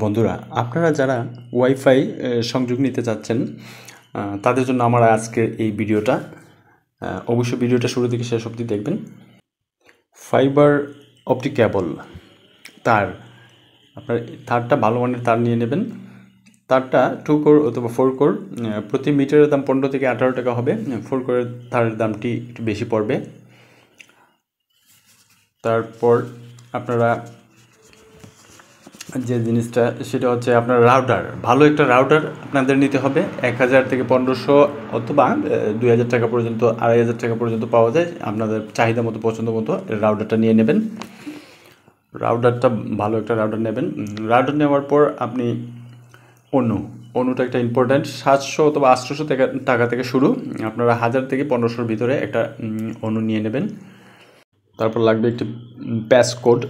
বন্ধুরা, আপনারা যারা ওয়াইফাই সংযোগ নিতে চাচ্ছেন তাদের জন্য আমার আজকের এই ভিডিওটা। অবশ্যই ভিডিওটা শুরু থেকে শেষ অবধি দেখবেন। ফাইবার অপটিক কেবল তার, আপনার তারটা ভালো মানের তার নিয়ে নেবেন। তারটা 2 কোর অথবা 4 কোর, প্রতি মিটারের দাম 15 থেকে 18 টাকা হবে। 4 কোরের তারের দামটি একটু বেশি পড়বে। তারপর আপনারা যে জিনিসটা সেটা হচ্ছে আপনার রাউটার। ভালো একটা রাউটার আপনাদের নিতে হবে। 1000 থেকে 1500 অথবা 2000 টাকা পর্যন্ত, 2500 টাকা পর্যন্ত পাওয়া যায়। আপনাদের চাহিদা মতো, পছন্দ মতো রাউটারটা নিয়ে নেবেন। রাউটারটা ভালো একটা রাউটার নেবেন। রাউটার নেওয়ার পর আপনি অনুটা একটা ইম্পর্ট্যান্ট। 700 অথবা 800 টাকা থেকে শুরু। আপনারা 1000 থেকে 1500-র ভিতরে একটা অনু নিয়ে নেবেন। তারপর লাগবে একটি প্যাসকোড।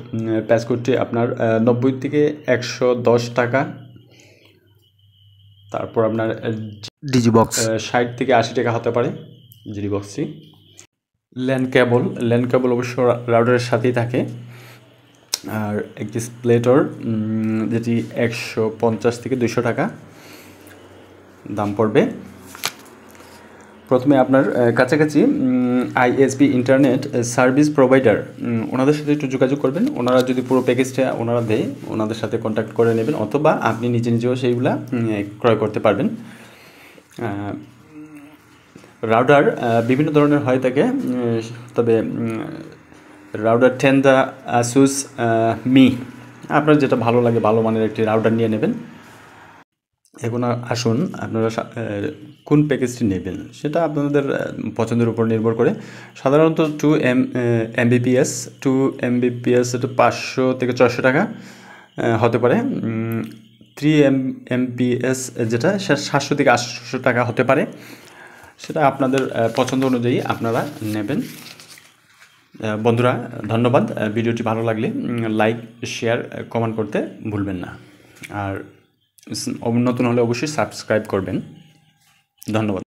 প্যাসকোডটি আপনার 90 থেকে 110 টাকা। তারপর আপনার ডিজিবক্স 60 থেকে 80 টাকা হতে পারে ডিজিবক্সটি। ল্যান্ড কেবল অবশ্য রাউটারের সাথেই থাকে। আর একটি স্প্লেটর, যেটি 150 থেকে 200 টাকা দাম পড়বে। প্রথমে আপনার কাছাকাছি আইএসপি ইন্টারনেট সার্ভিস প্রোভাইডার, ওনাদের সাথে একটু যোগাযোগ করবেন। ওনারা যদি পুরো প্যাকেজটা ওনারা দেয়, ওনাদের সাথে কন্ট্যাক্ট করে নেবেন, অথবা আপনি নিজেও সেইগুলা ক্রয় করতে পারবেন। রাউটার বিভিন্ন ধরনের হয়ে থাকে, তবে রাউটার টেন্দা, আসুস, মি, আপনার যেটা ভালো লাগে ভালো মানের একটি রাউটার নিয়ে নেবেন। এখন আসুন আপনারা কোন প্যাকেজটি নেবেন সেটা আপনাদের পছন্দের উপর নির্ভর করে। সাধারণত 2 Mbps এটা 500 থেকে 600 টাকা হতে পারে। 3 Mbps যেটা 700 থেকে 800 টাকা হতে পারে। সেটা আপনাদের পছন্দ অনুযায়ী আপনারা নেবেন। বন্ধুরা, ধন্যবাদ। ভিডিওটি ভালো লাগলে লাইক, শেয়ার, কমেন্ট করতে ভুলবেন না। আর নতুন হলে অবশ্যই সাবস্ক্রাইব করবেন। ধন্যবাদ।